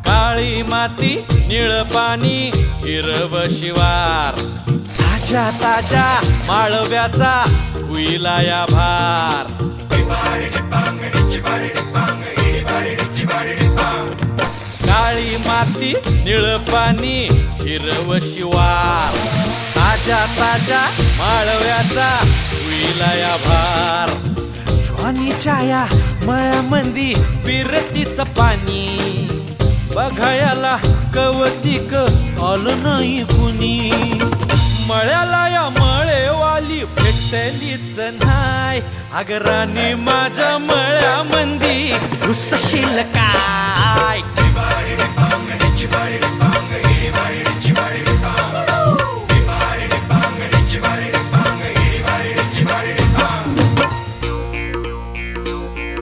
काळी माती निळ पाणी हिरव शिवार ताज्या ताज्या माळव्याचा हुईला या भार काळी माती निळ पाणी हिरव शिवार ताज्या ताज्या माळव्याचा हुईला या भार ज्वानीच्या या मळ्यामंदी बिरतीच पाणी बघायला कवतिक आलं नाही कुणी मळ्याला या मळेवाली भेटलीच नाय अगराने माझ्या मळ्यामंदी घुसशील का